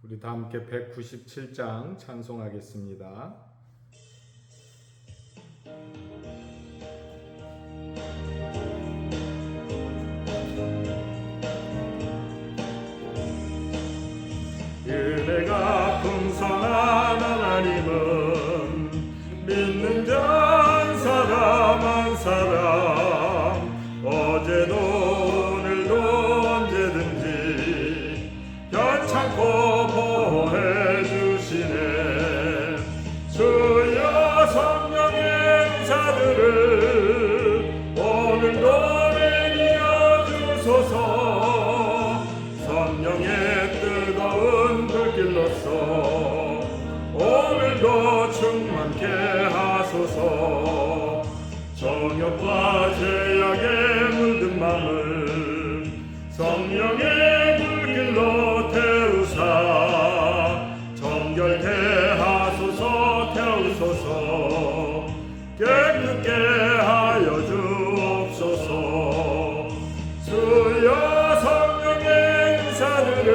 우리 다 함께 197장 찬송하겠습니다. 은혜가 풍성한 하나님은 믿는 자 한 사람 한 사람 어제도 오늘도 언제든지 변찮고 보호해 주시네. 주여 성령의 은사들을 오늘도 내려 주소서. 성령의 뜨거운 불길로서 오늘도 충만케 하소서. 정욕과 죄악에 물든 마음을 성령의 불길로 태우사 정결케 하소서. 태우소서. 깨끗게 하여 주옵소서. 주여 성령의 은사들을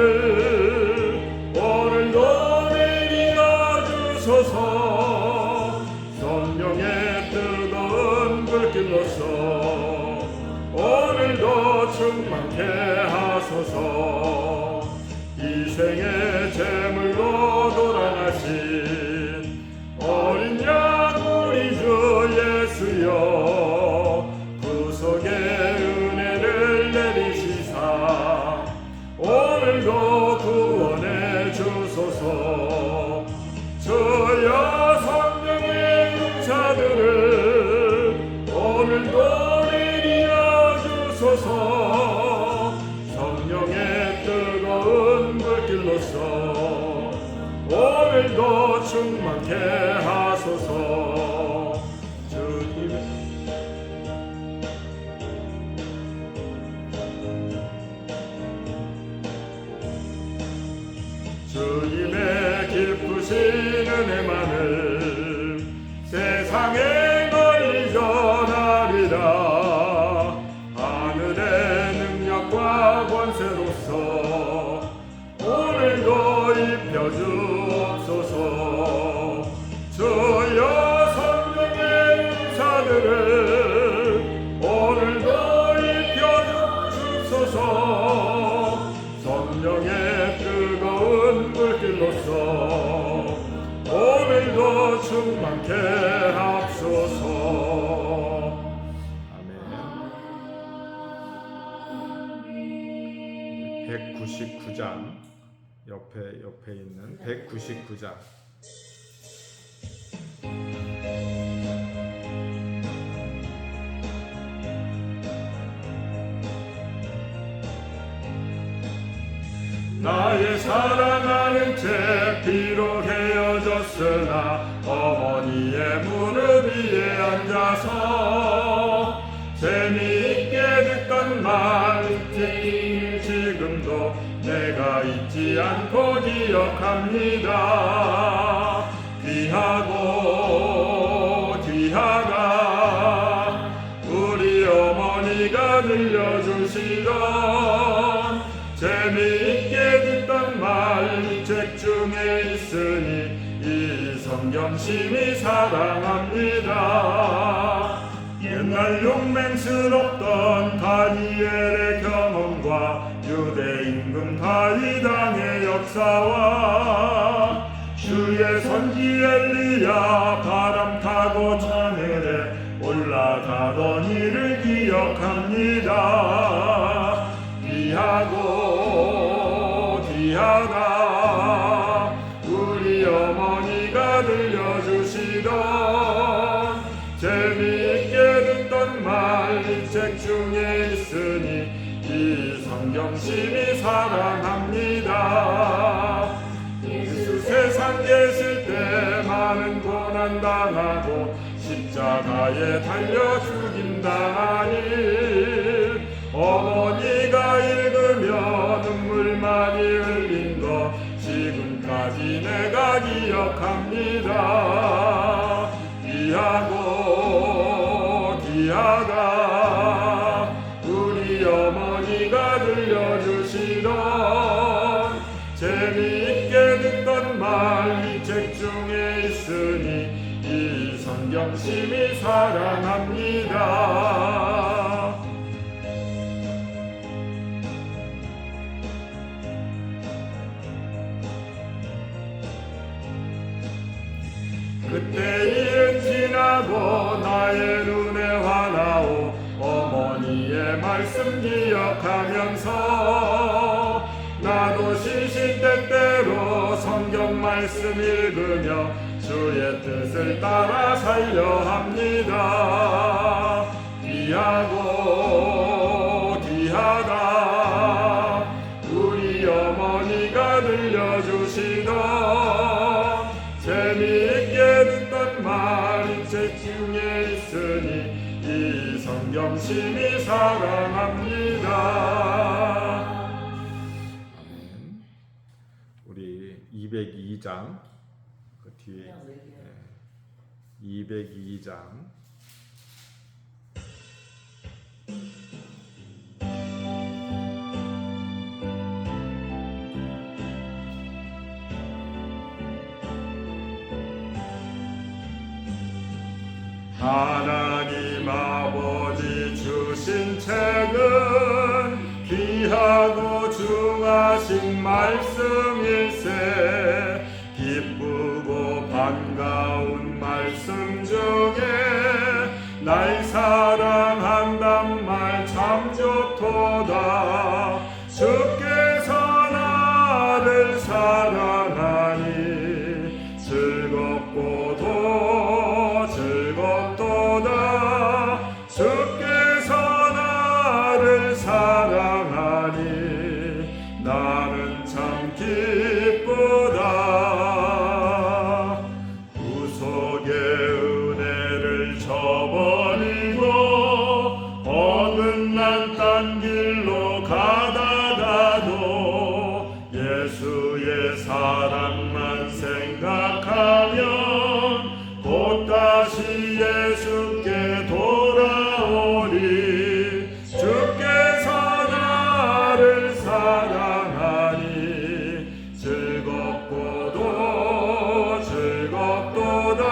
오늘도 내려 주소서. 성령의 뜨거운 불길로서 오늘도 충만케 하소서. 희생의 제물로 돌아가신 어린 양 우리 주 예수여, 구속의 은혜를 내리시사 오늘도 구원해 주소서. 주여 성령의 은사들을 오늘도 내려 주소서. 성령의 뜨거운 불길로서 오늘도 충만케 하소서. 주님의 기쁘신 은혜만을 세상에 널리 전하리라. 하늘의 능력과 권세로서 오늘도 입혀주옵소서. 주여 성령의 은사들을 오늘도 입혀주소서. 성령의 뜨거운 불길로서 오늘도 충만케 하소서. 아멘. 199장 옆에 있는 199장. 나의 사랑하는 채 비록 헤어졌으나 어머니의 무릎 위에 앉아서 재미있게 듣던 말 지금도 내가 잊지 않고 기억합니다. 귀하고 귀하가 우리 어머니가 들려주시던 재미있게 듣던 말 책 중에 있으니 이 성경 심히 사랑합니다. 옛날 용맹스럽던 다니엘의 경험과 유대 임금 다윗왕의 역사와 주의 선지 엘리야 바람 타고 하늘에 올라가던 일을 기억합니다. 귀하고 귀하가 우리 어머니가 들려주시던 재미있게 듣던 말 책 중에 있으니 이 성경 심히 사랑합니다. 예수 세상 계실 때 많은 고난 당하고 십자가에 달려 죽임당하니 어머니가 읽으며 눈물 많이 흘린 거 지금까지 내가 기억합니다. 귀하고 귀하가 우리 어머니가 들려주시던 재미있게 성경 심히 사랑합니다. 그때 일은 지나고 나의 눈에 환하오 어머니의 말씀 기억하면서 나도 시시때때로 성경 말씀 읽으며 주의 뜻을 따라 살려 합니다. 귀하고 귀하다 우리 어머니가 들려주시던 재미있게 듣던 말이 책 중에 있으니 이 성경 심히 사랑합니다. 아멘. 우리 202장 그 뒤에 202장 하나님 아버지 주신 책은 귀하고 중하신 말씀일세 기쁘고 반가운 말씀 중에 날 사랑한단 말 참 좋도다. 주께서 나를 사랑하니 즐겁고도 즐겁도다. 주께서 나를 사랑하니 나는 참 기쁘다. 구속의 은혜를 저버리고 어긋난 길로 가다가도 예수의 사랑만 생각하면 곧 다시 예수께 돌아오리. 주께서 나를 사랑하니 즐겁고도 즐겁도다.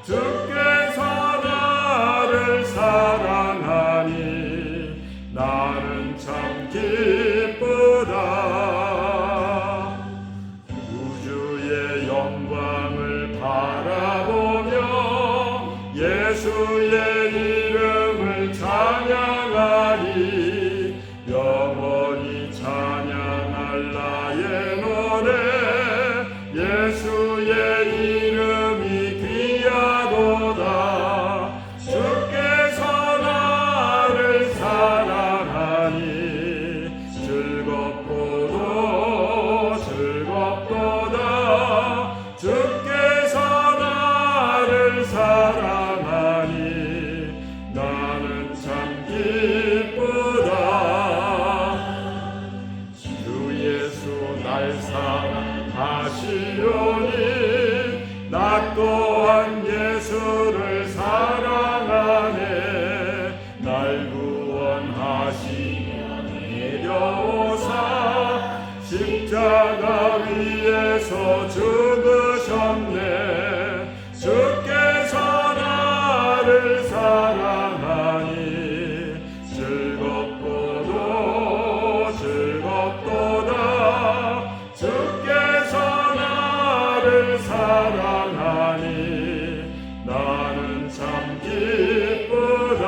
주께서 나를 사랑하니 나는 참 기쁘다. 우주의 영광을 바라보며 예수의 이름을 찬양하니 영원히 찬양할 나의 노래. 예수의 이름이 귀하도다. 주께서 나를 사랑하니 즐겁고도 즐겁도다. 주께서 나를 사랑하니 나는 참 기쁘다. 주 예수 날 사랑하시오니 나 또한 예수를 사랑하네. 날 구원하시며 내려오사 십자가 위에서 죽으셨네. 주께서 나를 사랑하니 즐겁고도 즐겁도다. 주께서 나를 사랑하니 나는 참 기쁘다.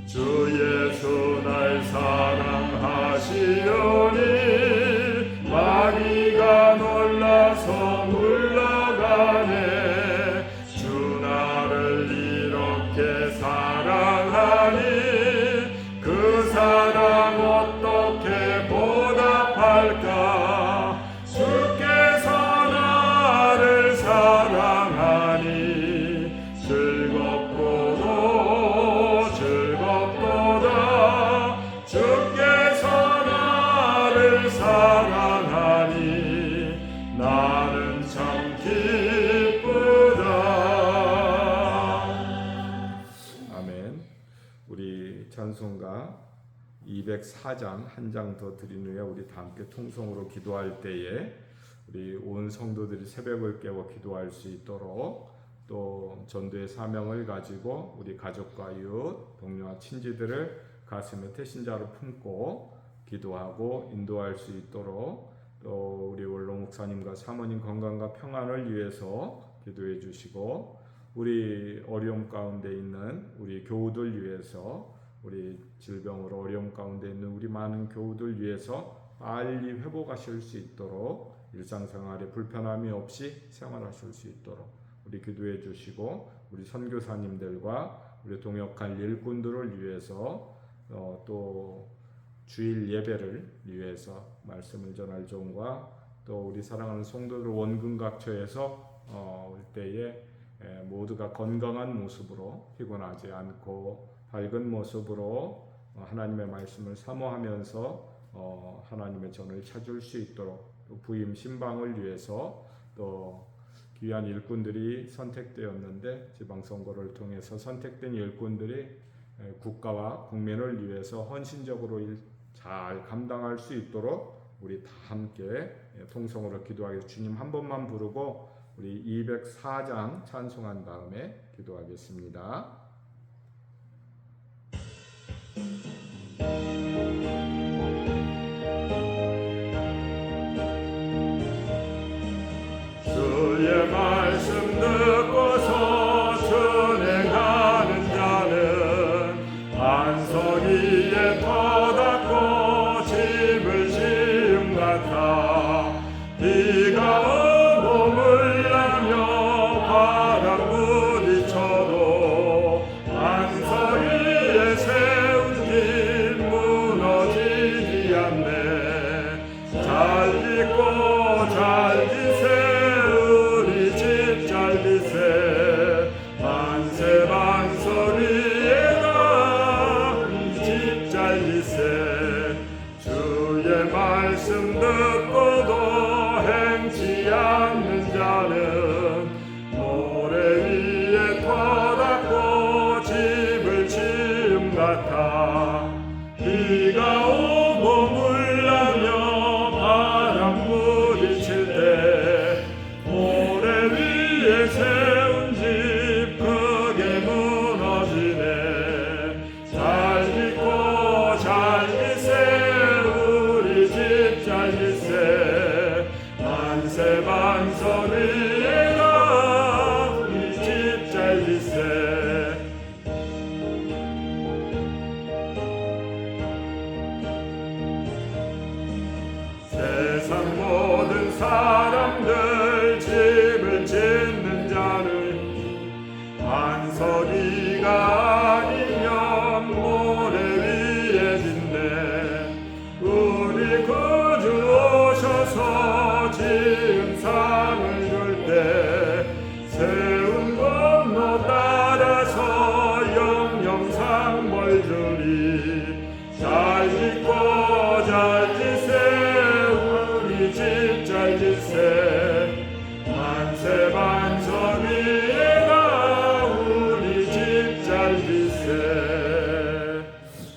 주 예수 날 사랑하시오니 마귀가 놀라서 물러가네. 주 나를 이렇게 사랑하니 그 사랑 어떻게 보답할까. 주께서 나를 사랑하니 즐겁고도 즐겁도다. 주께서 나를 사랑하니 나는 참 기쁘다. 찬송가 204장 한 장 더 드린 후에 우리 다 함께 통성으로 기도할 때에 우리 온 성도들이 새벽을 깨워 기도할 수 있도록 또 전도의 사명을 가지고 우리 가족과 이웃, 동료와 친지들을 가슴에 태신자로 품고 기도하고 인도할 수 있도록 또 우리 원로 목사님과 사모님 건강과 평안을 위해서 기도해 주시고 우리 어려움 가운데 있는 우리 교우들 위해서 우리 질병으로 어려움 가운데 있는 우리 많은 교우들 위해서 빨리 회복하실 수 있도록 일상생활에 불편함이 없이 생활하실 수 있도록 우리 기도해 주시고 우리 선교사님들과 우리 동역할 일꾼들을 위해서 또 주일 예배를 위해서 말씀을 전할 종과 또 우리 사랑하는 성도들 원근각처에서 올 때에 모두가 건강한 모습으로 피곤하지 않고 밝은 모습으로 하나님의 말씀을 사모하면서 하나님의 전을 찾을 수 있도록 또 부임 신방을 위해서 또 귀한 일꾼들이 선택되었는데 지방선거를 통해서 선택된 일꾼들이 국가와 국민을 위해서 헌신적으로 잘 감당할 수 있도록 우리 다 함께 통성으로 기도하겠습니다. 주님 한 번만 부르고 우리 204장 찬송한 다음에 기도하겠습니다. 주의 말씀 듣고서 준행하는 자는 반석 위에 터닫고 집을 지음 같아 비가 오고 물나며 바람 부딪혀도 반석 위에 세운 길 무너지지 않네. 잘 짓고 잘 지세 만세 반석 위에가 집 잘 지세. 주의 말씀 듣고도 행치 않는 자는 모래 위에 터닫고 집을 지음 같아 비가 오고 물나며 바람 부딪힐 때 모래 위에 세운 집 크게 무너지네. 잘 짓고 잘 지세 우리 집 잘 지세. 만세 반석 위에가 우리 집 잘 지세. 세상 모든 사람들 집을 짓는 자는 반석 위가 아니면 모래 위에 짓네. 우리 구주 오셔서 지은 상을 줄 때 세운 건너 따라서 영영상 벌 주리. 잘 짓고 잘 지세 우리 집 잘 지세. 만세 반석 위에가 우리 집 잘 지세.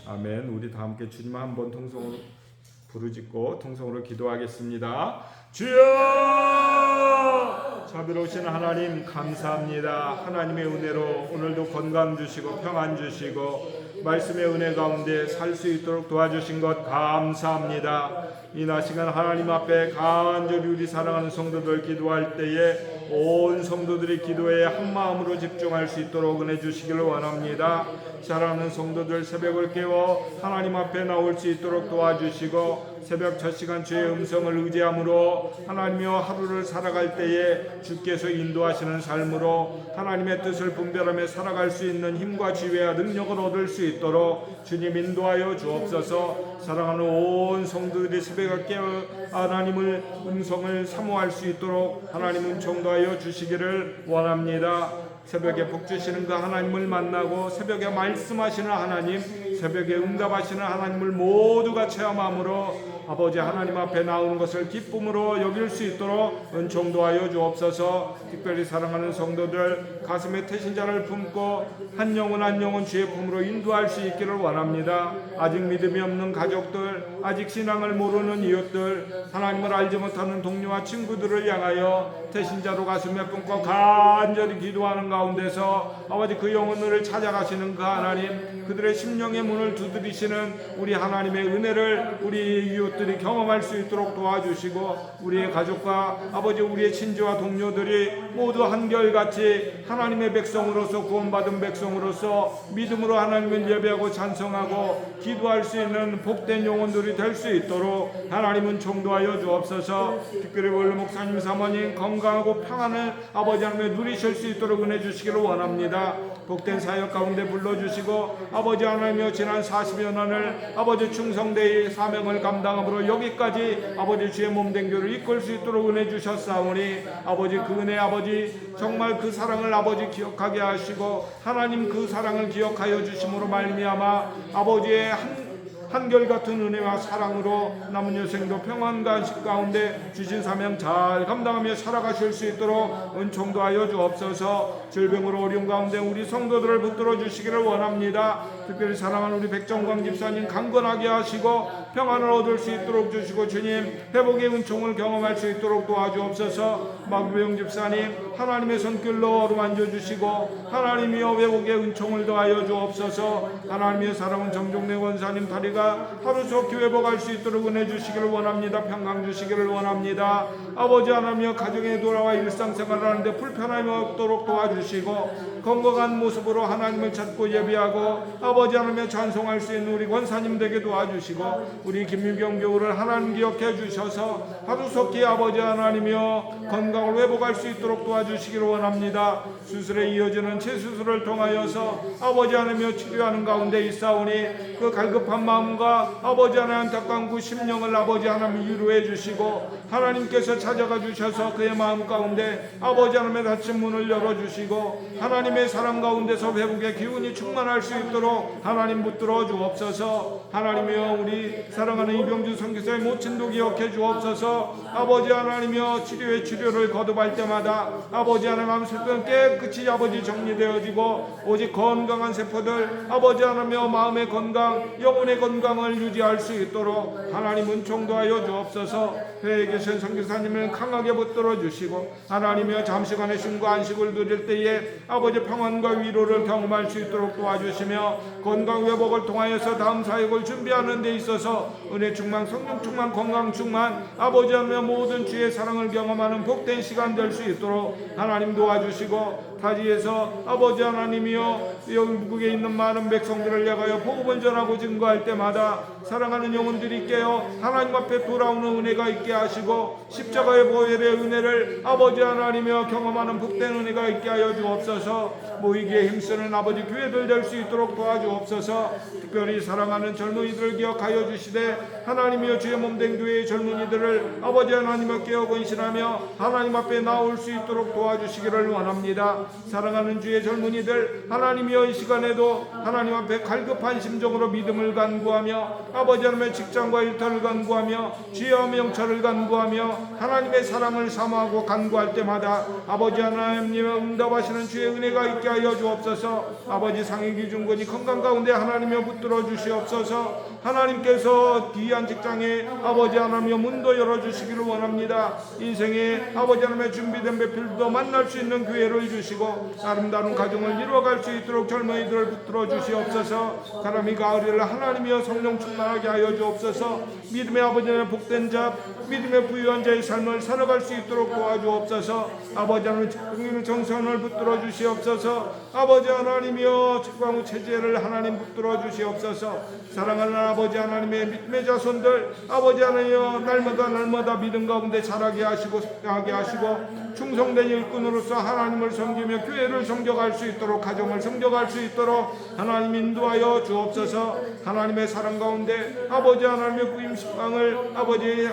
아멘. 우리 다 함께 주님 한번 통성으로 부르짖고 통성으로 기도하겠습니다. 주여! 자비로우신 하나님 감사합니다. 하나님의 은혜로 오늘도 건강 주시고 평안 주시고 말씀의 은혜 가운데 살 수 있도록 도와주신 것 감사합니다. 이 낮 시간 하나님 앞에 간절히 우리 사랑하는 성도들 기도할 때에 온 성도들이 기도에 한 마음으로 집중할 수 있도록 은혜 주시기를 원합니다. 사랑하는 성도들 새벽을 깨워 하나님 앞에 나올 수 있도록 도와주시고 새벽 첫 시간 주의 음성을 의지함으로 하나님여 하루를 살아갈 때에 주께서 인도하시는 삶으로 하나님의 뜻을 분별하며 살아갈 수 있는 힘과 지혜와 능력을 얻을 수 있도록 주님 인도하여 주옵소서. 사랑하는 온 성도들이 새벽에 깨어 하나님을 음성을 사모할 수 있도록 하나님 음성도하여 주시기를 원합니다. 새벽에 복 주시는 그 하나님을 만나고 새벽에 말씀하시는 하나님, 새벽에 응답하시는 하나님을 모두가 체험함으로 아버지 하나님 앞에 나오는 것을 기쁨으로 여길 수 있도록 은총 도하여 주옵소서. 특별히 사랑하는 성도들 가슴에 태신자를 품고 한 영혼 주의 품으로 인도할 수 있기를 원합니다. 아직 믿음이 없는 가족들, 아직 신앙을 모르는 이웃들, 하나님을 알지 못하는 동료와 친구들을 향하여 태신자로 가슴에 품고 간절히 기도하는 가운데서 아버지 그 영혼을 찾아가시는 그 하나님, 그들의 심령의 문을 두드리시는 우리 하나님의 은혜를 우리 이웃들이 경험할 수 있도록 도와주시고, 우리의 가족과 아버지 우리의 친지와 동료들이 모두 한결같이 하나님의 백성으로서 구원받은 백성으로서 믿음으로 하나님을 예배하고 찬송하고 기도할 수 있는 복된 영혼들이 될 수 있도록 하나님은 총도하여 주옵소서. 특별히 원로 목사님 사모님 건강하고 평안을 아버지 하나님의 누리실 수 있도록 은혜 주시기를 원합니다. 복된 사역 가운데 불러주시고 아버지 하나님의 지난 40여 년을 아버지 충성되이 사명을 감당함으로 여기까지 아버지 주의 몸된 교를 이끌 수 있도록 은혜 주셨사오니 아버지 그 은혜 아버지 정말 그 사랑을 아버지 기억하게 하시고 하나님 그 사랑을 기억하여 주심으로 말미암아 아버지의 한결같은 은혜와 사랑으로 남은 여생도 평안과 안식 가운데 주신 사명 잘 감당하며 살아가실 수 있도록 은총도 하여 주옵소서. 질병으로 어려운 가운데 우리 성도들을 붙들어 주시기를 원합니다. 특별히 사랑하는 우리 백정광 집사님 강건하게 하시고 평안을 얻을 수 있도록 주시고 주님 회복의 은총을 경험할 수 있도록 도와주옵소서. 마구병 집사님 하나님의 손길로 어루만져 주시고 하나님이여 회복의 은총을 더하여 주옵소서. 하나님의 사랑은 정종래 원사님 다리가 하루속히 회복할 수 있도록 은혜 주시기를 원합니다. 평강 주시기를 원합니다. 아버지 하나님이여 가정에 돌아와 일상생활을 하는데 불편함이 없도록 도와주시고 건강한 모습으로 하나님을 찾고 예배하고 아버지 하나님의 찬송할 수 있는 우리 권사님 되게 도와주시고 우리 김유경 교우를 하나님 기억해 주셔서 하루속히 아버지 하나님이여 건강을 회복할 수 있도록 도와주시기를 원합니다. 수술에 이어지는 재수술을 통하여서 아버지 하나님이여 치료하는 가운데 있사오니 그 갈급한 마음과 아버지 하나님 안타까운 그 심령을 아버지 하나님 위로해 주시고 하나님께서 찾아가 주셔서 그의 마음 가운데 아버지 하나님의 닫힌 문을 열어주시고 하나님의 사랑 가운데서 회복의 기운이 충만할 수 있도록 하나님 붙들어 주옵소서. 하나님이여 우리 사랑하는 이병주 선교사의 모친도 기억해 주옵소서. 아버지 하나님이여 치료의 치료를 거듭할 때마다 아버지 하나님 마음 세포는 깨끗이 아버지 정리되어지고 오직 건강한 세포들 아버지 하나님이여 마음의 건강 영혼의 건강을 유지할 수 있도록 하나님 은총도하여 주옵소서. 회에 계신 선교사님을 강하게 붙들어 주시고 하나님이여 잠시간의 쉼과 안식을 누릴 때에 아버지 평안과 위로를 경험할 수 있도록 도와주시며 건강 회복을 통하여서 다음 사역을 준비하는 데 있어서 은혜 충만 성령 충만 건강 충만 아버지 하나님의 모든 주의 사랑을 경험하는 복된 시간 될 수 있도록 하나님 도와주시고 타지에서 아버지 하나님이여 영국에 있는 많은 백성들을 향하여 복음을 전하고 증거할 때마다 사랑하는 영혼들이 깨어 하나님 앞에 돌아오는 은혜가 있게 하시고 십자가의 보혈의 은혜를 아버지 하나님이여 경험하는 복된 은혜가 있게 하여 주옵소서. 모이기에 힘쓰는 아버지 교회들 될 수 있도록 도와주옵소서. 특별히 사랑하는 젊은이들을 기억하여 주시되 하나님이여 주의 몸된 교회의 젊은이들을 아버지 하나님을 깨어 근신하며 하나님 앞에 나올 수 있도록 도와주시기를 원합니다. 사랑하는 주의 젊은이들 하나님이여 이 시간에도 하나님 앞에 갈급한 심정으로 믿음을 간구하며 아버지 하나님의 직장과 일터를 간구하며 지혜와 명철을 간구하며 하나님의 사랑을 사모하고 간구할 때마다 아버지 하나님의 응답하시는 주의 은혜가 있게 하여 주옵소서. 아버지 상위 기준권이 건강 가운데 하나님여 붙들어 주시옵소서. 하나님께서 귀한 직장에 아버지 하나님여 문도 열어주시기를 원합니다. 인생에 아버지 하나님의 준비된 배필도 만날 수 있는 기회를 주시고 아름다운 가정을 이루어갈 수 있도록 젊은이들을 붙들어 주시옵소서. 가람이 가을을 하나님이여 성령 충만하게 하여 주옵소서. 믿음의 아버지의 복된 자 믿음의 부유한 자의 삶을 살아갈 수 있도록 도와주옵소서. 아버지 하나님 정성을 붙들어 주시옵소서. 아버지 하나님이여 책망 체제를 하나님 붙들어 주시옵소서. 사랑하는 아버지 하나님의 믿음의 자손들 아버지 하나님이여 날마다 믿음 가운데 자라게 하시고 성장하게 하시고 충성된 일꾼으로서 하나님을 섬기며 교회를 섬겨갈 수 있도록, 가정을 섬겨갈 수 있도록 하나님 인도하여 주옵소서. 하나님의 사랑 가운데 아버지 하나님의 부임 신방을 아버지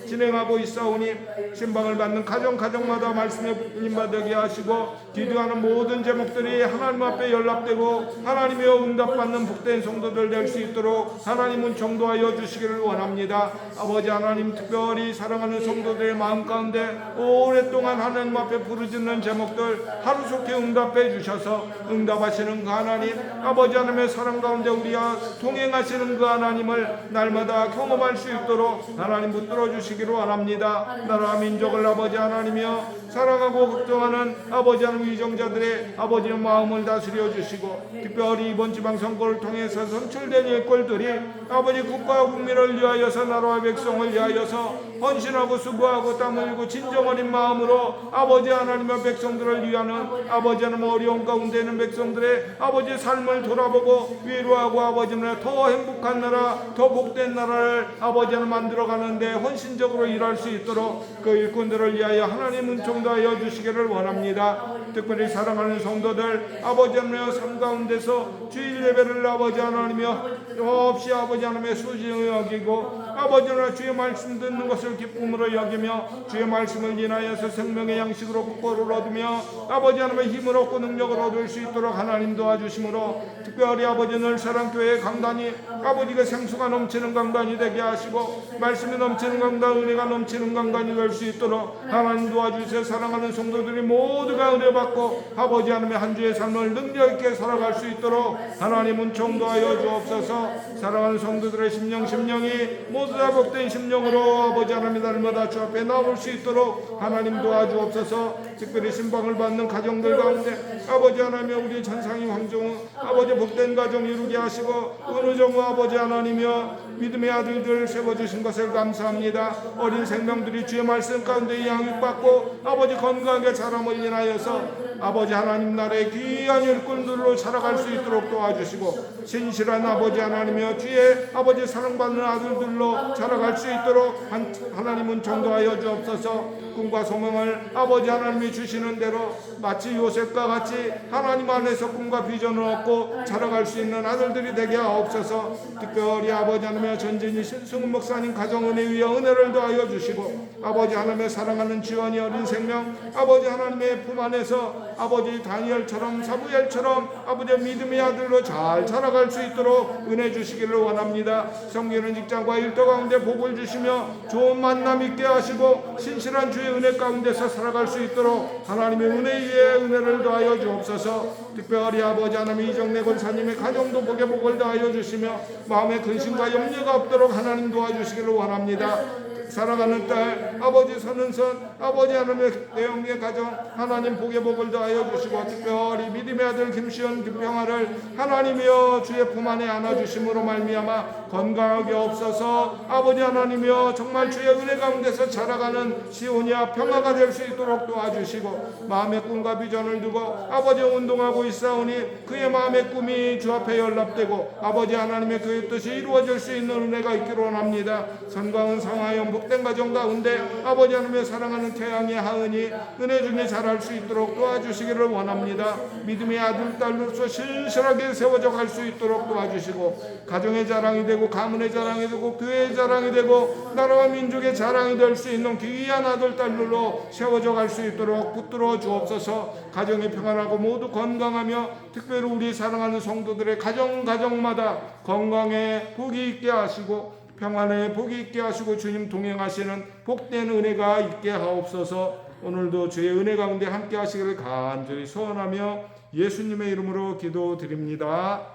진행하고 있사오니 신방을 받는 가정마다 말씀에 인받게 하시고 기도하는 모든 제목들이 하나님 앞에 연락되고 하나님의 응답받는 복된 성도들 될 수 있도록 하나님은 정도하여 주시기를 원합니다. 아버지 하나님, 특별히 사랑하는 성도들의 마음 가운데 오랫동안 하나님 앞에 부르짖는 제목들 하루속히 응답해 주셔서 응답하시는 그 하나님, 아버지 하나님의 사랑 가운데 우리와 동행하시는 그 하나님을 날마다 경험할 수 있도록 하나님 붙들어 주시기를 원합니다. 나라 민족을 아버지 하나님이여 사랑하고 걱정하는 아버지 하나님 위정자들의 아버지의 마음을 다스려 주시고 특별히 이번 지방선거를 통해서 선출된 일꾼들이 아버지 국가와 국민을 위하여서 나라와 백성을 위하여서 헌신하고 수고하고 땀 흘리고 진정 어린 마음으로 아버지 하나님의 백성들을 위하는 아버지 하나님 어려운 가운데 있는 백성들의 아버지의 삶을 돌아보고 위로하고 아버지는 더 행복한 나라, 더 복된 나라를 아버지 하나님 만들어가는데 헌신적으로 일할 수 있도록 그 일꾼들을 위하여 하나님은 정도하여 주시기를 원합니다. 특별히 사랑하는 성도들 아버지 하나님의 삶 가운데서 주일 예배를 아버지 하나님이여 없이 아버지 하나님의 소중히 여기고 아버지 하나님 주의 말씀 듣는 것을 기쁨으로 여기며 주의 말씀을 인하여서 생명의 양식으로 국보를 얻으며 아버지 하나님의 힘을 얻고 능력을 얻을 수 있도록 하나님 도와주심으로 특별히 아버지 늘 사랑교회의 강단이 아버지가 생수가 넘치는 강단이 되게 하시고 말씀이 넘치는 강단, 은혜가 넘치는 강단이 될 수 있도록 하나님 도와주세요. 사랑하는 성도들이 모두가 은혜 받고 아버지 하나님의 한 주의 삶을 능력 있게 살아갈 수 있도록 하나님은 정도하여 주옵소서. 사랑하는 성도들의 심령이 모두 다 복된 심령으로 아버지 하나님 날마다 주 앞에 나올 수 있도록 하나님 도와주옵소서. 특별히 신방을 받는 가정들 가운데 아버지 하나님의 우리 전상희 황정우 아버지 복된 가정 이루게 하시고 은우정우 아버지 하나님이여 믿음의 아들들 세워주신 것을 감사합니다. 어린 생명들이 주의 말씀 가운데 양육받고 아버지 건강하게 자람을 인하여서 아버지 하나님 나라의 귀한 일꾼들로 살아갈 수 있도록 도와주시고 신실한 아버지 하나님이여 주의 아버지 사랑받는 아들들로 자라갈 수 있도록 하나님은 정도하여 주옵소서. 꿈과 소망을 아버지 하나님이 주시는 대로 마치 요셉과 같이 하나님 안에서 꿈과 비전을 얻고 자라갈 수 있는 아들들이 되게 하옵소서. 특별히 아버지 하나님의 전진이신 승훈 목사님 가정은혜 위에 은혜를 더하여 주시고 아버지 하나님의 사랑하는 지원이 어린 생명 아버지 하나님의 품 안에서 아버지 다니엘처럼 사무엘처럼 아버지의 믿음의 아들로 잘 자라갈 수 있도록 은혜 주시기를 원합니다. 섬기는 직장과 일터 가운데 복을 주시며 좋은 만남 있게 하시고 신실한 주의 은혜 가운데서 살아갈 수 있도록 하나님의 은혜 위에 은혜를 더하여 주옵소서. 특별히 아버지 하나님 이정래 권사님의 가정도 복을 더하여 주시며 마음의 근심과 염려가 없도록 하나님 도와주시기를 원합니다. 사랑하는 딸 아버지 선은선 아버지 하나님의 내영의 가정 하나님 복의 복을 더하여 주시고 특별히 믿음의 아들 김시현 김평화를 하나님이여 주의 품 안에 안아주심으로 말미암아 건강하게 없어서 아버지 하나님이여 정말 주의 은혜 가운데서 자라가는 시온이와 평화가 될 수 있도록 도와주시고 마음의 꿈과 비전을 두고 아버지 운동하고 있사오니 그의 마음의 꿈이 주 앞에 연락되고 아버지 하나님의 그의 뜻이 이루어질 수 있는 은혜가 있기를 원합니다. 선광은 상하여 복된 가정 가운데 아버지 하나님의 사랑하는 태양의 하은이 은혜 중에 자랄 수 있도록 도와주시기를 원합니다. 믿음의 아들 딸로서 신실하게 세워져 갈 수 있도록 도와주시고 가정의 자랑이 되고 가문의 자랑이 되고 교회의 자랑이 되고 나라와 민족의 자랑이 될 수 있는 귀한 아들 딸로 세워져 갈 수 있도록 붙들어 주옵소서. 가정이 평안하고 모두 건강하며 특별히 우리 사랑하는 성도들의 가정마다 건강에 복이 있게 하시고 평안에 복이 있게 하시고 주님 동행하시는 복된 은혜가 있게 하옵소서. 오늘도 주의 은혜 가운데 함께 하시기를 간절히 소원하며 예수님의 이름으로 기도드립니다.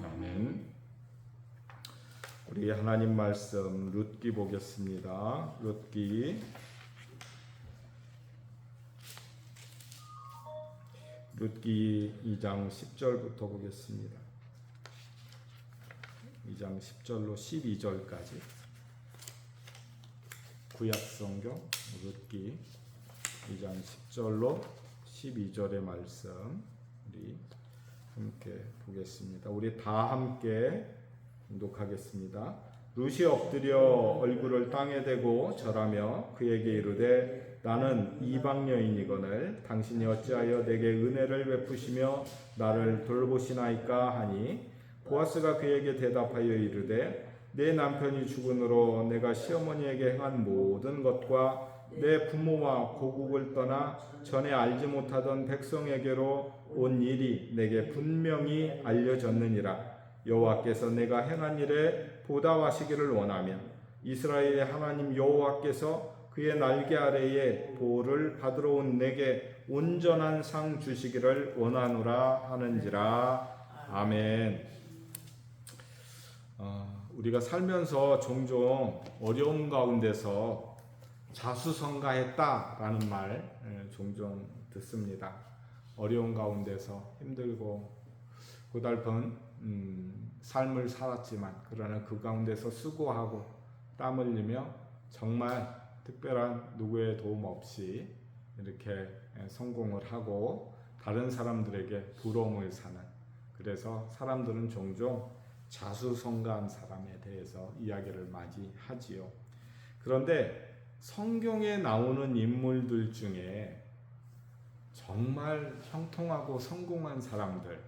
아멘. 우리 하나님 말씀 룻기 보겠습니다. 룻기 2장 10절부터 보겠습니다. 2장 10절로 12절까지 구약성경 룻기 2장 10절로 12절의 말씀 우리 함께 보겠습니다. 우리 다 함께 봉독하겠습니다. 룻이 엎드려 얼굴을 땅에 대고 절하며 그에게 이르되 나는 이방 여인이거늘 당신이 어찌하여 내게 은혜를 베푸시며 나를 돌보시나이까 하니 보아스가 그에게 대답하여 이르되 내 남편이 죽은으로 내가 시어머니에게 행한 모든 것과 내 부모와 고국을 떠나 전에 알지 못하던 백성에게로 온 일이 내게 분명히 알려졌느니라. 여호와께서 내가 행한 일에 보답하시기를 원하며 이스라엘의 하나님 여호와께서 그의 날개 아래에 보호를 받으러 온 내게 온전한 상 주시기를 원하노라 하는지라. 아멘. 우리가 살면서 종종 어려움 가운데서 자수성가했다라는 말 종종 듣습니다. 어려운 가운데서 힘들고 고달픈 삶을 살았지만 그러나 그 가운데서 수고하고 땀 흘리며 정말 특별한 누구의 도움 없이 이렇게 성공을 하고 다른 사람들에게 부러움을 사는, 그래서 사람들은 종종 자수성가한 사람에 대해서 이야기를 많이 하지요. 그런데 성경에 나오는 인물들 중에 정말 형통하고 성공한 사람들,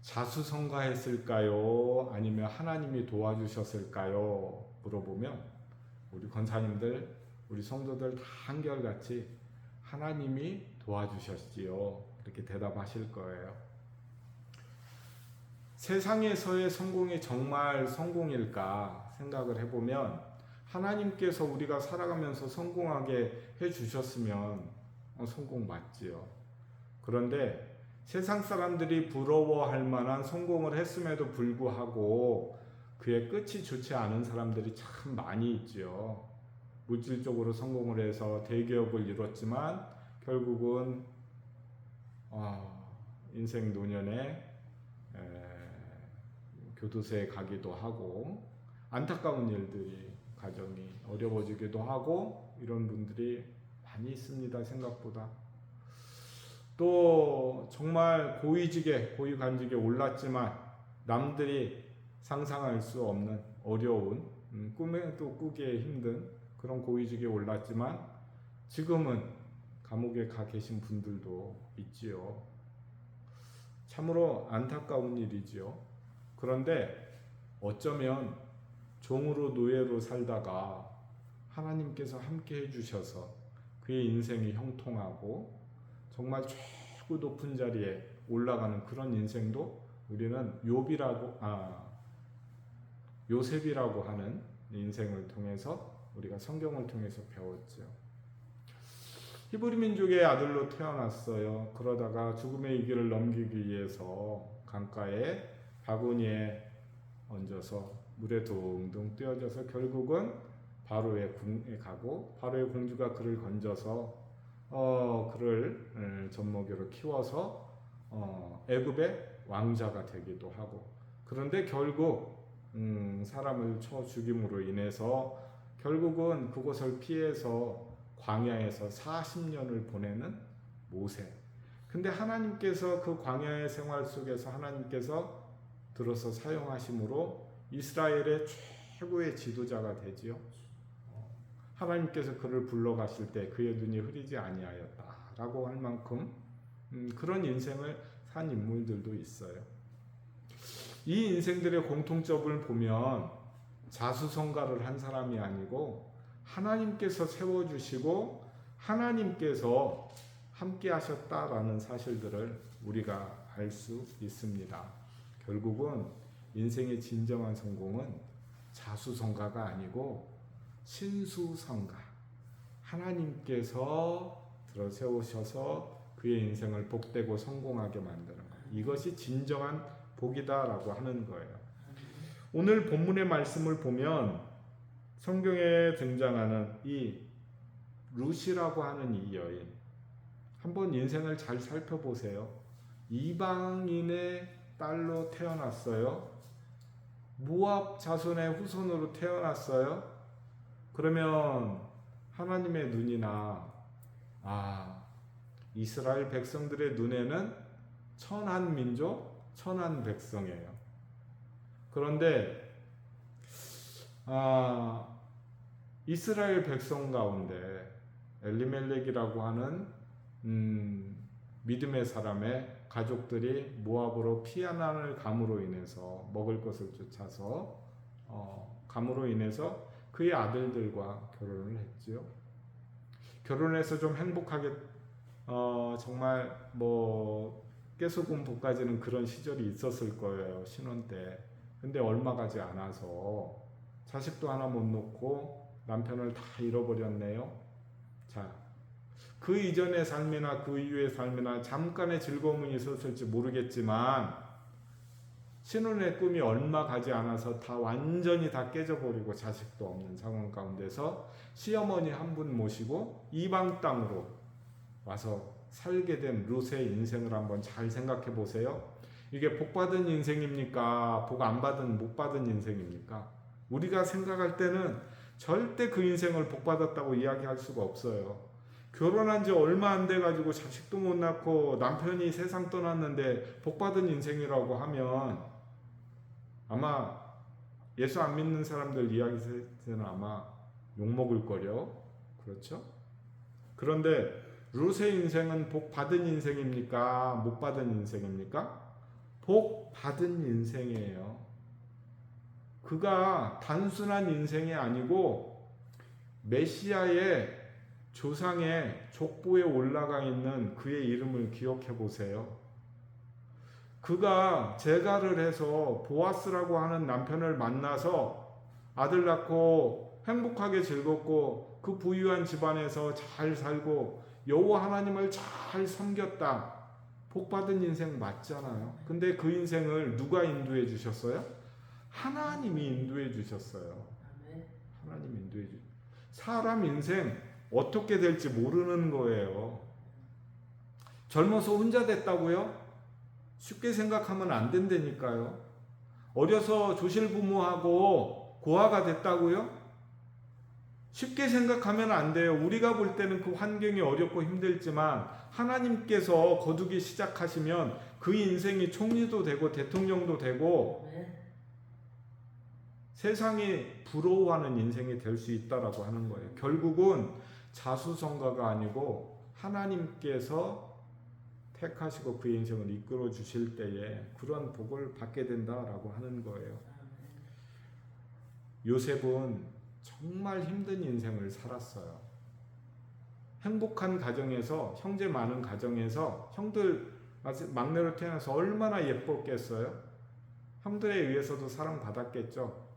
자수성가했을까요? 아니면 하나님이 도와주셨을까요? 물어보면 우리 권사님들, 우리 성도들 다 한결같이 하나님이 도와주셨지요. 이렇게 대답하실 거예요. 세상에서의 성공이 정말 성공일까 생각을 해보면 하나님께서 우리가 살아가면서 성공하게 해주셨으면 성공 맞지요. 그런데 세상 사람들이 부러워할 만한 성공을 했음에도 불구하고 그의 끝이 좋지 않은 사람들이 참 많이 있지요. 물질적으로 성공을 해서 대기업을 이뤘지만 결국은 인생 노년에 교도소에 가기도 하고 안타까운 일들이, 가정이 어려워지기도 하고 이런 분들이 많이 있습니다. 생각보다. 또 정말 고위직에 고위관직에 올랐지만 남들이 상상할 수 없는 어려운, 꿈에도 꾸기에 힘든 그런 고위직에 올랐지만 지금은 감옥에 가 계신 분들도 있지요. 참으로 안타까운 일이지요. 그런데 어쩌면 종으로 노예로 살다가 하나님께서 함께 해주셔서 그의 인생이 형통하고 정말 최고 높은 자리에 올라가는 그런 인생도 우리는 요셉이라고 하는 인생을 통해서 우리가 성경을 통해서 배웠죠. 히브리 민족의 아들로 태어났어요. 그러다가 죽음의 이 길을 넘기기 위해서 강가에 바구니에 얹어서 물에 둥둥 뛰어져서 결국은 바로의 궁에 가고 바로의 공주가 그를 건져서 그를 젖먹이로 키워서 애굽의 왕자가 되기도 하고, 그런데 결국 사람을 쳐 죽임으로 인해서 결국은 그곳을 피해서 광야에서 40년을 보내는 모세. 근데 하나님께서 그 광야의 생활 속에서 하나님께서 들어서 사용하심으로 이스라엘의 최고의 지도자가 되지요. 하나님께서 그를 불러가실 때 그의 눈이 흐리지 아니하였다라고 할 만큼 그런 인생을 산 인물들도 있어요. 이 인생들의 공통점을 보면 자수성가를 한 사람이 아니고 하나님께서 세워주시고 하나님께서 함께 하셨다라는 사실들을 우리가 알 수 있습니다. 결국은 인생의 진정한 성공은 자수성가가 아니고 신수성가, 하나님께서 들어 세우셔서 그의 인생을 복되고 성공하게 만드는 것, 이것이 진정한 복이다라고 하는 거예요. 오늘 본문의 말씀을 보면 성경에 등장하는 이 룻이라고 하는 이 여인, 한번 인생을 잘 살펴보세요. 이방인의 딸로 태어났어요. 모압 자손의 후손으로 태어났어요. 그러면 하나님의 눈이나 이스라엘 백성들의 눈에는 천한 민족, 천한 백성이에요. 그런데 이스라엘 백성 가운데 엘리멜렉이라고 하는 믿음의 사람의 가족들이 모압으로 피난을 감으로 인해서 먹을 것을 쫓아서 감으로 인해서 그의 아들들과 결혼을 했지요. 결혼해서 좀 행복하게 정말 뭐 깨소금 볶아지는 그런 시절이 있었을 거예요, 신혼 때. 근데 얼마 가지 않아서 자식도 하나 못 놓고 남편을 다 잃어버렸네요. 자, 그 이전의 삶이나 그 이후의 삶이나 잠깐의 즐거움은 있었을지 모르겠지만 신혼의 꿈이 얼마 가지 않아서 다 완전히 다 깨져버리고 자식도 없는 상황 가운데서 시어머니 한 분 모시고 이방 땅으로 와서 살게 된 룻의 인생을 한번 잘 생각해 보세요. 이게 복 받은 인생입니까? 복 안 받은 못 받은 인생입니까? 우리가 생각할 때는 절대 그 인생을 복 받았다고 이야기할 수가 없어요. 결혼한 지 얼마 안 돼 가지고 자식도 못 낳고 남편이 세상 떠났는데 복 받은 인생이라고 하면 아마 예수 안 믿는 사람들 이야기에서는 아마 욕먹을 거요. 그렇죠? 그런데 룻의 인생은 복 받은 인생입니까? 못 받은 인생입니까? 복 받은 인생이에요. 그가 단순한 인생이 아니고 메시아의 조상의 족보에 올라가 있는 그의 이름을 기억해 보세요. 그가 재가를 해서 보아스라고 하는 남편을 만나서 아들 낳고 행복하게 즐겁고 그 부유한 집안에서 잘 살고 여호와 하나님을 잘 섬겼다. 복 받은 인생 맞잖아요. 근데 그 인생을 누가 인도해 주셨어요? 하나님이 인도해 주셨어요. 하나님이 인도해 주셨어요. 사람 인생 어떻게 될지 모르는 거예요. 젊어서 혼자 됐다고요? 쉽게 생각하면 안 된다니까요. 어려서 조실부모하고 고아가 됐다고요? 쉽게 생각하면 안 돼요. 우리가 볼 때는 그 환경이 어렵고 힘들지만 하나님께서 거두기 시작하시면 그 인생이 총리도 되고 대통령도 되고 세상이 부러워하는 인생이 될 수 있다라고 하는 거예요. 결국은 자수성가가 아니고 하나님께서 택하시고 그 인생을 이끌어 주실 때에 그런 복을 받게 된다라고 하는 거예요. 요셉은 정말 힘든 인생을 살았어요. 행복한 가정에서, 형제 많은 가정에서 형들 막내로 태어나서 얼마나 예뻤겠어요? 형들에 의해서도 사랑받았겠죠.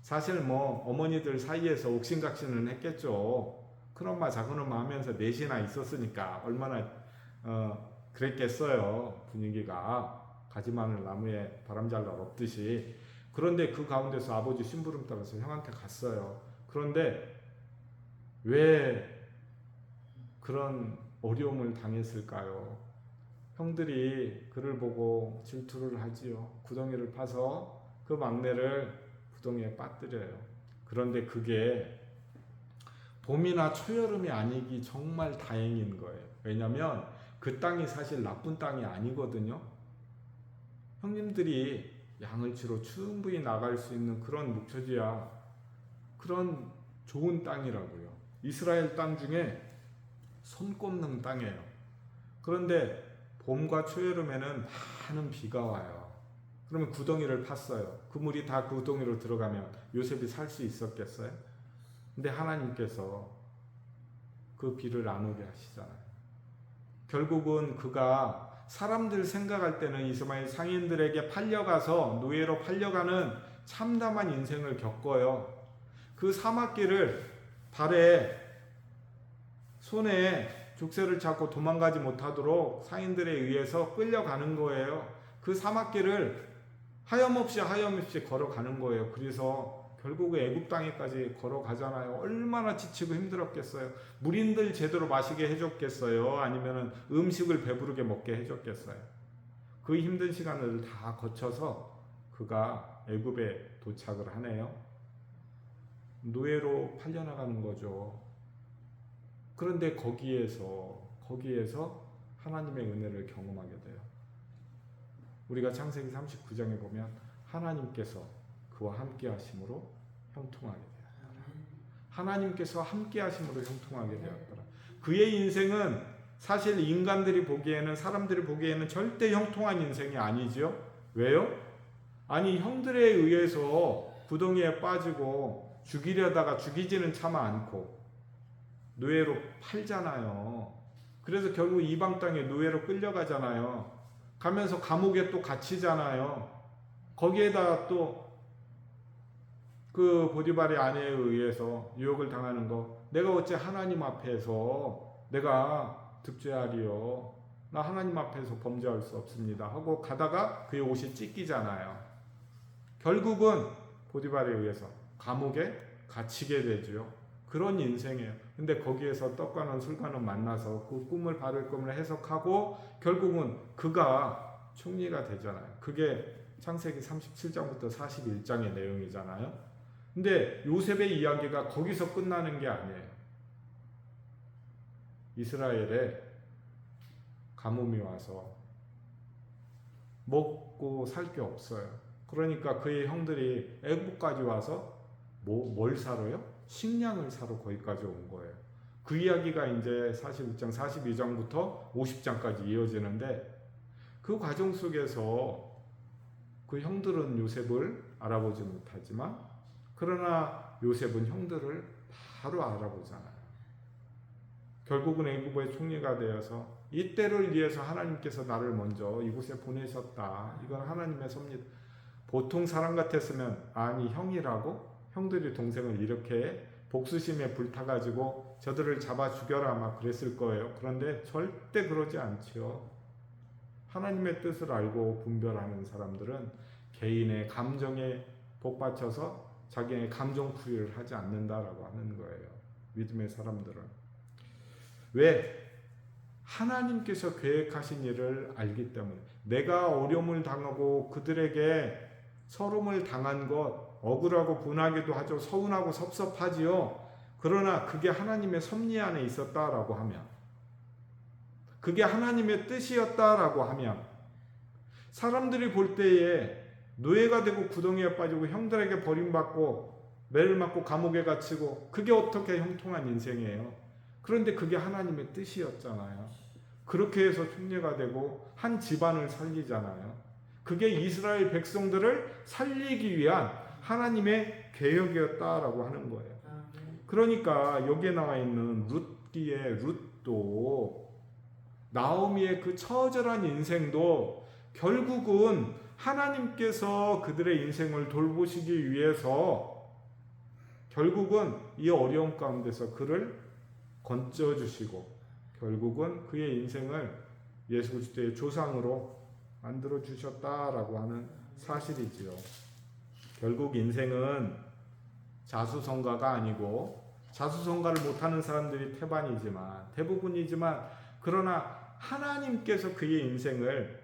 사실 뭐 어머니들 사이에서 옥신각신은 했겠죠. 큰엄마 작은엄마 하면서 넷이나 있었으니까 얼마나 그랬겠어요. 분위기가 가지마늘 나무에 바람 잘 날 없듯이. 그런데 그 가운데서 아버지 심부름 따라서 형한테 갔어요. 그런데 왜 그런 어려움을 당했을까요? 형들이 그를 보고 질투를 하지요. 구덩이를 파서 그 막내를 구덩이에 빠뜨려요. 그런데 그게 봄이나 초여름이 아니기 정말 다행인 거예요. 왜냐하면 그 땅이 사실 나쁜 땅이 아니거든요. 형님들이 양을 치러 충분히 나갈 수 있는 그런 목초지야, 그런 좋은 땅이라고요. 이스라엘 땅 중에 손꼽는 땅이에요. 그런데 봄과 초여름에는 많은 비가 와요. 그러면 구덩이를 팠어요. 그 물이 다 구덩이로 들어가면 요셉이 살 수 있었겠어요? 근데 하나님께서 그 비를 안 오게 하시잖아요. 결국은 그가 사람들 생각할 때는 이스마엘 상인들에게 팔려가서 노예로 팔려가는 참담한 인생을 겪어요. 그 사막길을 발에 손에 족쇄를 잡고 도망가지 못하도록 상인들에 의해서 끌려가는 거예요. 그 사막길을 하염없이 걸어가는 거예요. 그래서 결국에 애굽 땅에까지 걸어가잖아요. 얼마나 지치고 힘들었겠어요. 물인들 제대로 마시게 해줬겠어요? 아니면 음식을 배부르게 먹게 해줬겠어요? 그 힘든 시간을 다 거쳐서 그가 애굽에 도착을 하네요. 노예로 팔려나가는 거죠. 그런데 거기에서 하나님의 은혜를 경험하게 돼요. 우리가 창세기 39장에 보면 하나님께서 그와 함께 하심으로 형통하게 되었더라. 하나님께서 함께 하심으로 형통하게 되었더라. 그의 인생은 사실 인간들이 보기에는, 사람들이 보기에는 절대 형통한 인생이 아니죠. 왜요? 아니, 형들에 의해서 구덩이에 빠지고 죽이려다가 죽이지는 차마 않고 노예로 팔잖아요. 그래서 결국 이방 땅에 노예로 끌려가잖아요. 가면서 감옥에 또 갇히잖아요. 거기에다가 또 그 보디발의 아내에 의해서 유혹을 당하는 거, 내가 어째 하나님 앞에서 내가 득죄하리요, 나 하나님 앞에서 범죄할 수 없습니다 하고 가다가 그의 옷이 찢기잖아요. 결국은 보디발에 의해서 감옥에 갇히게 되죠. 그런 인생이에요. 근데 거기에서 떡과는 술과는 만나서 그 꿈을 바를 꿈을 해석하고 결국은 그가 총리가 되잖아요. 그게 창세기 37장부터 41장의 내용이잖아요. 근데 요셉의 이야기가 거기서 끝나는 게 아니에요. 이스라엘에 가뭄이 와서 먹고 살 게 없어요. 그러니까 그의 형들이 애국까지 와서 뭘 사러요? 식량을 사러 거기까지 온 거예요. 그 이야기가 이제 41장, 42장부터 50장까지 이어지는데, 그 과정 속에서 그 형들은 요셉을 알아보지 못하지만, 그러나 요셉은 형들을 바로 알아보잖아요. 결국은 애국의 총리가 되어서 이 때를 위해서 하나님께서 나를 먼저 이곳에 보내셨다, 이건 하나님의 섭니다. 보통 사람 같았으면 아니 형이라고? 형들이 동생을 이렇게 복수심에 불타가지고 저들을 잡아 죽여라 막 그랬을 거예요. 그런데 절대 그러지 않죠. 하나님의 뜻을 알고 분별하는 사람들은 개인의 감정에 복받쳐서 자기의 감정 풀이를 하지 않는다라고 하는 거예요. 믿음의 사람들은. 왜? 하나님께서 계획하신 일을 알기 때문에. 내가 어려움을 당하고 그들에게 서름을 당한 것 억울하고 분하기도 하죠. 서운하고 섭섭하지요. 그러나 그게 하나님의 섭리 안에 있었다라고 하면, 그게 하나님의 뜻이었다라고 하면, 사람들이 볼 때에 노예가 되고 구덩이에 빠지고 형들에게 버림받고 매를 맞고 감옥에 갇히고 그게 어떻게 형통한 인생이에요? 그런데 그게 하나님의 뜻이었잖아요. 그렇게 해서 총리가 되고 한 집안을 살리잖아요. 그게 이스라엘 백성들을 살리기 위한 하나님의 계획이었다라고 하는 거예요. 그러니까 여기에 나와 있는 룻기의 룻도, 나오미의 그 처절한 인생도 결국은 하나님께서 그들의 인생을 돌보시기 위해서 결국은 이 어려움 가운데서 그를 건져주시고 결국은 그의 인생을 예수 그리스도의 조상으로 만들어 주셨다라고 하는 사실이지요. 결국 인생은 자수성가가 아니고, 자수성가를 못하는 사람들이 대부분이지만 그러나 하나님께서 그의 인생을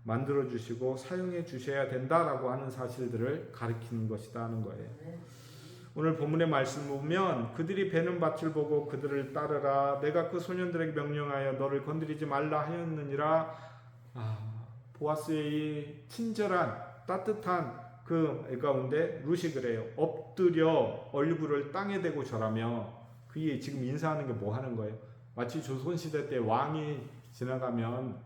만들어 주시고 사용해 주셔야 된다라고 하는 사실들을 가리키는 것이다 하는 거예요. 오늘 본문의 말씀을 보면 그들이 베는 밭을 보고 그들을 따르라, 내가 그 소년들에게 명령하여 너를 건드리지 말라 하였느니라. 보아스의 이 친절한 따뜻한 그 가운데 룻이 그래요. 엎드려 얼굴을 땅에 대고 절하며, 그게 지금 인사하는 게 뭐 하는 거예요? 마치 조선시대 때 왕이 지나가면,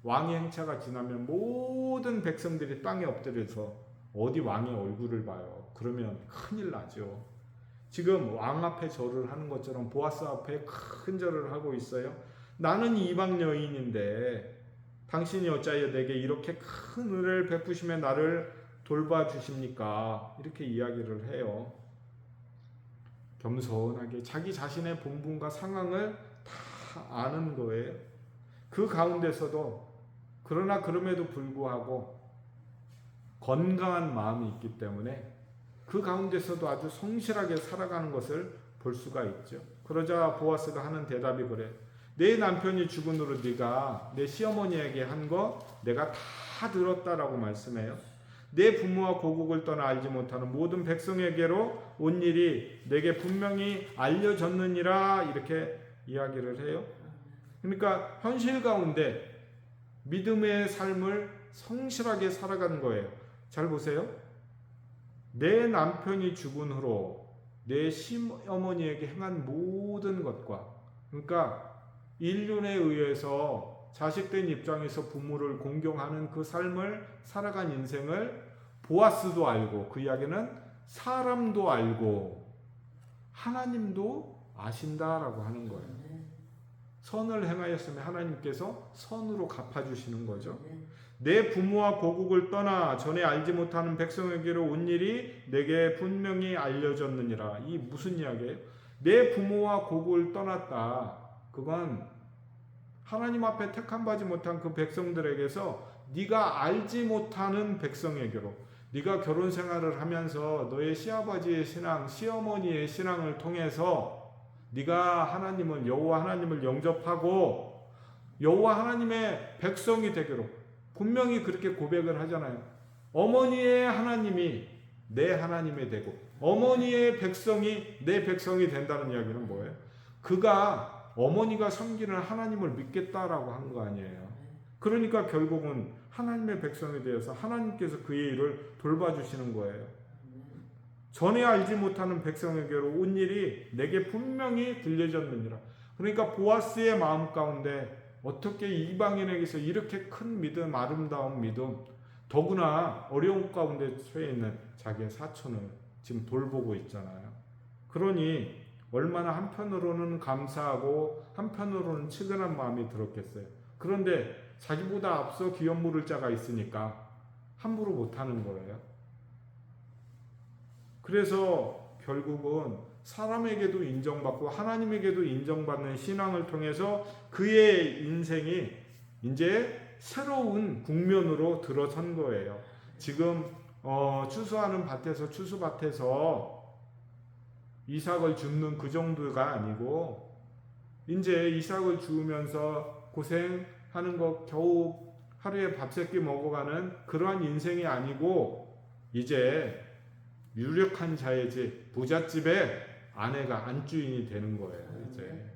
왕의 행차가 지나면 모든 백성들이 땅에 엎드려서 어디 왕의 얼굴을 봐요. 그러면 큰일 나죠. 지금 왕 앞에 절을 하는 것처럼 보아스 앞에 큰 절을 하고 있어요. 나는 이방 여인인데 당신이 어찌하여 내게 이렇게 큰 은혜를 베푸시며 나를 돌봐주십니까? 이렇게 이야기를 해요. 겸손하게 자기 자신의 본분과 상황을 다 아는 거예요. 그 가운데서도, 그러나 그럼에도 불구하고 건강한 마음이 있기 때문에 그 가운데서도 아주 성실하게 살아가는 것을 볼 수가 있죠. 그러자 보아스가 하는 대답이 그래. 내 남편이 죽은 후로 네가 내 시어머니에게 한 거 내가 다 들었다라고 말씀해요. 내 부모와 고국을 떠나 알지 못하는 모든 백성에게로 온 일이 내게 분명히 알려졌느니라, 이렇게 이야기를 해요. 그러니까 현실 가운데 믿음의 삶을 성실하게 살아가는 거예요. 잘 보세요. 내 남편이 죽은 후로 내 시어머니에게 행한 모든 것과, 그러니까 인륜에 의해서 자식된 입장에서 부모를 공경하는 그 삶을 살아간 인생을 보아스도 알고, 그 이야기는 사람도 알고 하나님도 아신다라고 하는 거예요. 선을 행하였으면 하나님께서 선으로 갚아주시는 거죠. 내 부모와 고국을 떠나 전에 알지 못하는 백성에게로 온 일이 내게 분명히 알려졌느니라. 이 무슨 이야기예요? 내 부모와 고국을 떠났다. 그건 하나님 앞에 택함받지 못한 그 백성들에게서 네가 알지 못하는 백성에게로, 네가 결혼 생활을 하면서 너의 시아버지의 신앙, 시어머니의 신앙을 통해서 네가 하나님을, 여호와 하나님을 영접하고 여호와 하나님의 백성이 되기로, 분명히 그렇게 고백을 하잖아요. 어머니의 하나님이 내 하나님이 되고 어머니의 백성이 내 백성이 된다는 이야기는 뭐예요? 그가 어머니가 섬기는 하나님을 믿겠다라고 한 거 아니에요. 그러니까 결국은 하나님의 백성이 되어서 하나님께서 그의 일을 돌봐주시는 거예요. 전에 알지 못하는 백성에게로 온 일이 내게 분명히 들려졌느니라. 그러니까 보아스의 마음 가운데 어떻게 이방인에게서 이렇게 큰 믿음, 아름다운 믿음, 더구나 어려운 가운데 처해 있는 자기의 사촌을 지금 돌보고 있잖아요. 그러니 얼마나 한편으로는 감사하고 한편으로는 측은한 마음이 들었겠어요. 그런데 자기보다 앞서 기업 물을 자가 있으니까 함부로 못하는 거예요. 그래서 결국은 사람에게도 인정받고 하나님에게도 인정받는 신앙을 통해서 그의 인생이 이제 새로운 국면으로 들어선 거예요. 지금 추수하는 밭에서, 추수밭에서 이삭을 줍는 그 정도가 아니고, 이제 이삭을 주우면서 고생하는 거 겨우 하루에 밥 세끼 먹어가는 그러한 인생이 아니고, 이제 유력한 자의 집, 부잣집의 아내가 안주인이 되는 거예요. 이제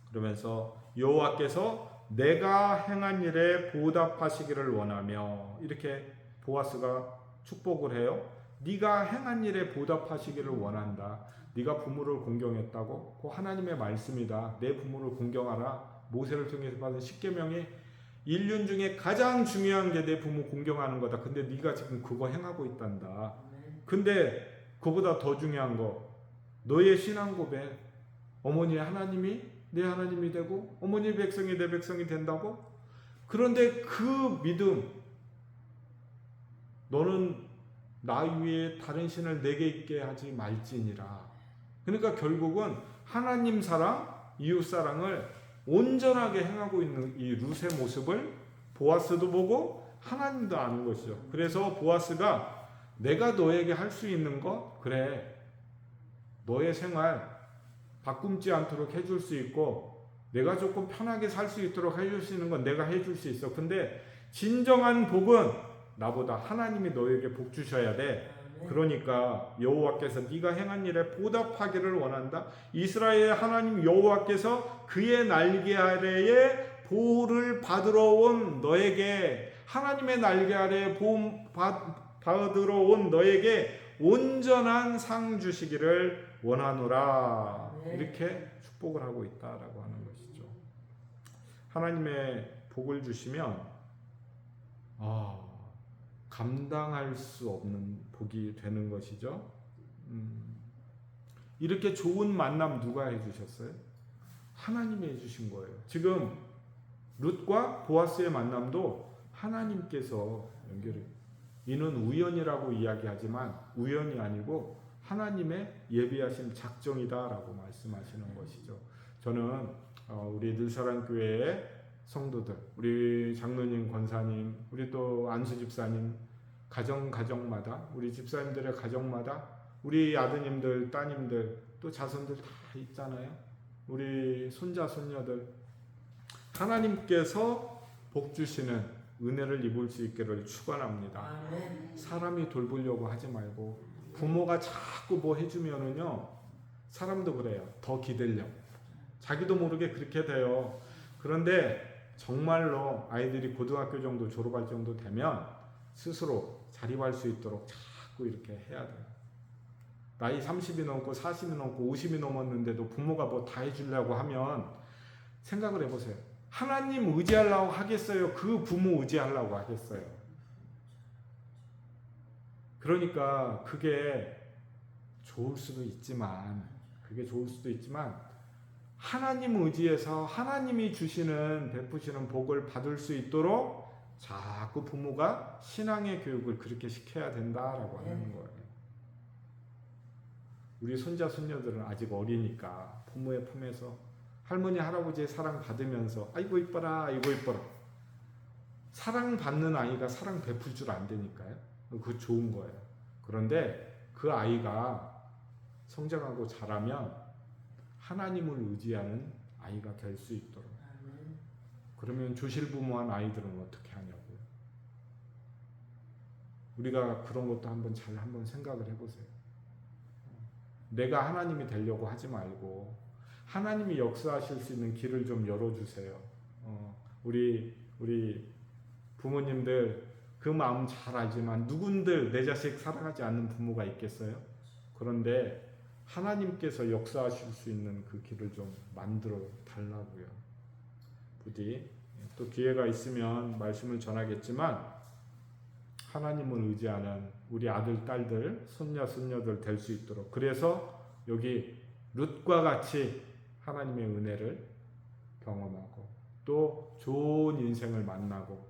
그러면서 여호와께서 내가 행한 일에 보답하시기를 원하며, 이렇게 보아스가 축복을 해요. 네가 행한 일에 보답하시기를 원한다. 네가 부모를 공경했다고? 그 하나님의 말씀이다. 내 부모를 공경하라. 모세를 통해서 받은 십계명이 인륜 중에 가장 중요한 게 내 부모 공경하는 거다. 근데 네가 지금 그거 행하고 있단다. 근데 그보다 더 중요한 거, 너의 신앙 고백, 어머니의 하나님이 내 하나님이 되고 어머니의 백성이 내 백성이 된다고? 그런데 그 믿음, 너는 나 위에 다른 신을 내게 있게 하지 말지니라. 그러니까 결국은 하나님 사랑, 이웃 사랑을 온전하게 행하고 있는 이 룻의 모습을 보아스도 보고 하나님도 아는 것이죠. 그래서 보아스가 내가 너에게 할 수 있는 것, 그래, 너의 생활 바꿈지 않도록 해줄 수 있고 내가 조금 편하게 살 수 있도록 해줄 수 있는 건 내가 해줄 수 있어. 근데 진정한 복은 나보다 하나님이 너에게 복 주셔야 돼. 그러니까 여호와께서 네가 행한 일에 보답하기를 원한다. 이스라엘의 하나님 여호와께서 그의 날개 아래에 보호를 받으러 온 너에게, 하나님의 날개 아래에 보호 받으러 온 너에게 온전한 상 주시기를 원하노라. 이렇게 축복을 하고 있다라고 하는 것이죠. 하나님의 복을 주시면 감당할 수 없는 복이 되는 것이죠. 이렇게 좋은 만남 누가 해주셨어요? 하나님이 해주신 거예요. 지금 룻과 보아스의 만남도 하나님께서 연결해요. 이는 우연이라고 이야기하지만 우연이 아니고 하나님의 예비하신 작정이다라고 말씀하시는 것이죠. 저는 우리 늘사랑교회의 성도들, 우리 장로님, 권사님, 우리 또 안수 집사님, 가정마다, 우리 집사님들의 가정마다 우리 아드님들, 따님들, 또 자손들 다 있잖아요. 우리 손자, 손녀들, 하나님께서 복 주시는 은혜를 입을 수 있기를 축원합니다. 사람이 돌보려고 하지 말고, 부모가 자꾸 뭐 해주면은요, 사람도 그래요. 더 기대려고. 자기도 모르게 그렇게 돼요. 그런데 정말로 아이들이 고등학교 정도 졸업할 정도 되면 스스로 자립할 수 있도록 자꾸 이렇게 해야 돼요. 나이 30이 넘고 40이 넘고 50이 넘었는데도 부모가 뭐 다 해주려고 하면 생각을 해보세요. 하나님 의지하려고 하겠어요? 그 부모 의지하려고 하겠어요? 그러니까 그게 좋을 수도 있지만 하나님 의지해서 하나님이 주시는 베푸시는 복을 받을 수 있도록 자꾸 부모가 신앙의 교육을 그렇게 시켜야 된다라고 하는 거예요. 우리 손자 손녀들은 아직 어리니까 부모의 품에서 할머니 할아버지의 사랑 받으면서 아이고 이뻐라 아이고 이뻐라. 사랑 받는 아이가 사랑 베풀 줄 안 되니까요. 그거 좋은 거예요. 그런데 그 아이가 성장하고 자라면 하나님을 의지하는 아이가 될 수 있도록. 그러면 조실부모한 아이들은 어떻게 하냐고요. 우리가 그런 것도 한번 생각을 해보세요. 내가 하나님이 되려고 하지 말고 하나님이 역사하실 수 있는 길을 좀 열어주세요. 우리 부모님들 그 마음 잘 알지만 누군들 내 자식 사랑하지 않는 부모가 있겠어요? 그런데 하나님께서 역사하실 수 있는 그 길을 좀 만들어 달라고요. 부디 또 기회가 있으면 말씀을 전하겠지만 하나님을 의지하는 우리 아들, 딸들, 손녀, 손녀들 될 수 있도록, 그래서 여기 룻과 같이 하나님의 은혜를 경험하고 또 좋은 인생을 만나고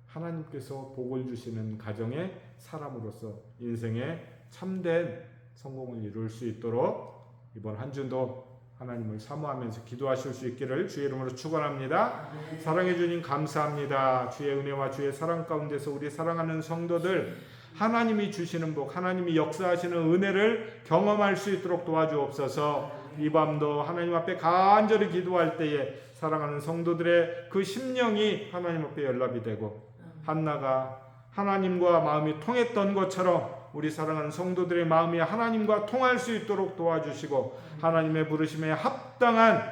하나님께서 복을 주시는 가정의 사람으로서 인생의 참된 성공을 이룰 수 있도록 이번 한 주도 하나님을 사모하면서 기도하실 수 있기를 주의 이름으로 축원합니다. 사랑해 주님 감사합니다. 주의 은혜와 주의 사랑 가운데서 우리 사랑하는 성도들 하나님이 주시는 복, 하나님이 역사하시는 은혜를 경험할 수 있도록 도와주옵소서. 이 밤도 하나님 앞에 간절히 기도할 때에 사랑하는 성도들의 그 심령이 하나님 앞에 연락이 되고 한나가 하나님과 마음이 통했던 것처럼 우리 사랑하는 성도들의 마음이 하나님과 통할 수 있도록 도와주시고 하나님의 부르심에 합당한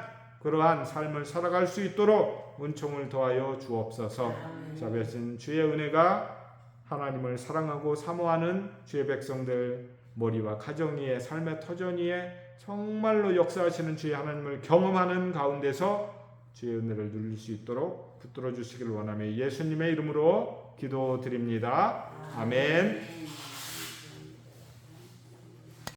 그러한 삶을 살아갈 수 있도록 은총을 더하여 주옵소서. 자비하신 주의 은혜가 하나님을 사랑하고 사모하는 주의 백성들 머리와 가정 위에 삶의 터전 위에 정말로 역사하시는 주의 하나님을 경험하는 가운데서 주의 은혜를 누릴 수 있도록 붙들어 주시기를 원하며 예수님의 이름으로 기도드립니다. 아멘.